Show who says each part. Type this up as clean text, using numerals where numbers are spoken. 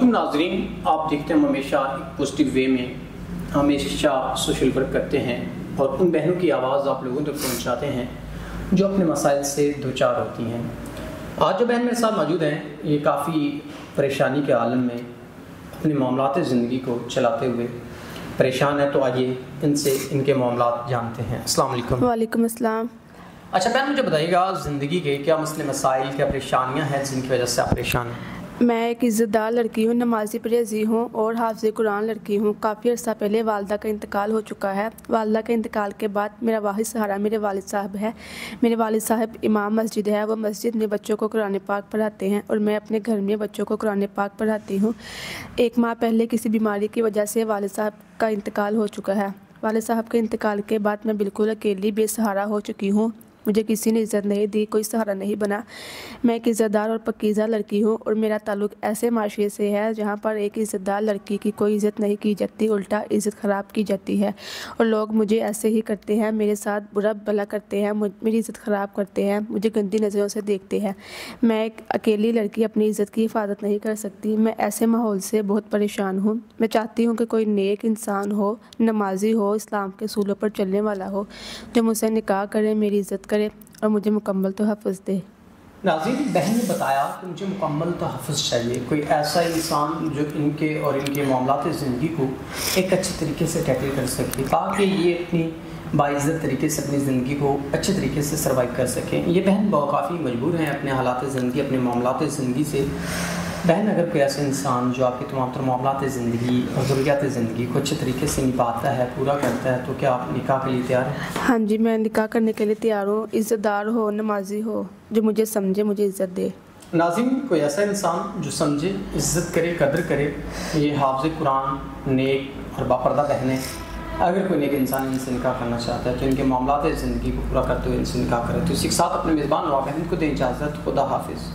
Speaker 1: محترم ناظرین، آپ دیکھتے ہیں ہم ہمیشہ ایک پازیٹیو وے میں ہمیشہ سوشل ورک کرتے ہیں اور ان بہنوں کی آواز آپ لوگوں تک پہنچاتے ہیں جو اپنے مسائل سے دوچار ہوتی ہیں۔ آج جو بہن میرے ساتھ موجود ہیں یہ کافی پریشانی کے عالم میں اپنے معاملات زندگی کو چلاتے ہوئے پریشان ہے، تو آئیے ان سے ان کے معاملات جانتے ہیں۔ السلام علیکم۔
Speaker 2: وعلیکم السلام۔
Speaker 1: اچھا بہن، مجھے بتائیے گا زندگی کے کیا مسئلے مسائل، کیا پریشانیاں ہیں جن کی وجہ سے آپ پریشان ہیں؟
Speaker 2: میں ایک عزت دار لڑکی ہوں، نمازی پرہیزی ہوں اور حافظ قرآن لڑکی ہوں۔ کافی عرصہ پہلے والدہ کا انتقال ہو چکا ہے۔ والدہ کے انتقال کے بعد میرا واحد سہارا میرے والد صاحب ہے۔ میرے والد صاحب امام مسجد ہے، وہ مسجد میں بچوں کو قرآن پاک پڑھاتے ہیں اور میں اپنے گھر میں بچوں کو قرآن پاک پڑھاتی ہوں۔ 1 ماہ پہلے کسی بیماری کی وجہ سے والد صاحب کا انتقال ہو چکا ہے۔ والد صاحب کے انتقال کے بعد میں بالکل اکیلی بے سہارا ہو چکی ہوں۔ مجھے کسی نے عزت نہیں دی، کوئی سہارا نہیں بنا۔ میں ایک عزت دار اور پکیزہ لڑکی ہوں اور میرا تعلق ایسے معاشرے سے ہے جہاں پر ایک عزت دار لڑکی کی کوئی عزت نہیں کی جاتی، الٹا عزت خراب کی جاتی ہے اور لوگ مجھے ایسے ہی کرتے ہیں، میرے ساتھ برا بھلا کرتے ہیں، میری عزت خراب کرتے ہیں، مجھے گندی نظروں سے دیکھتے ہیں۔ میں ایک اکیلی لڑکی اپنی عزت کی حفاظت نہیں کر سکتی۔ میں ایسے ماحول سے بہت پریشان ہوں۔ میں چاہتی ہوں کہ کوئی نیک انسان ہو، نمازی ہو، اسلام کے اصولوں پر چلنے والا ہو، جو مجھ سے نکاح کرے، میری عزت کرے اور مجھے مکمل تحفظ دے۔
Speaker 1: ناظرین، بہن نے بتایا کہ مجھے مکمل تحفظ چاہیے، کوئی ایسا انسان جو ان کے اور ان کے معاملات زندگی کو ایک اچھے طریقے سے ٹیکل کر سکے تاکہ یہ اپنی باعزت طریقے سے اپنی زندگی کو اچھے طریقے سے سروائیو کر سکیں۔ یہ بہن کافی مجبور ہیں اپنے حالات زندگی، اپنے معاملات زندگی سے۔ بہن، اگر کوئی ایسا انسان جو آپ کے تمام تر معاملات زندگی اور ضروریات زندگی کو اچھے طریقے سے نبھاتا ہے، پورا کرتا ہے، تو کیا آپ نکاح کے لیے تیار ہیں؟
Speaker 2: ہاں جی، میں نکاح کرنے کے لیے تیار ہوں۔ عزت دار ہو، نمازی ہو، جو مجھے سمجھے، مجھے عزت دے۔
Speaker 1: ناظرین، کوئی ایسا انسان جو سمجھے، عزت کرے، قدر کرے، یہ حافظ قرآن، نیک اور باپردہ بہنیں، اگر کوئی نیک انسان ان سے نکاح کرنا چاہتا ہے تو ان کے معاملات زندگی کو پورا کرتے ہوئے ان سے نکاح کرے۔ تو اسی کے ساتھ اپنے میزبان نوا بہن کو دیں اجازت۔ خدا حافظ۔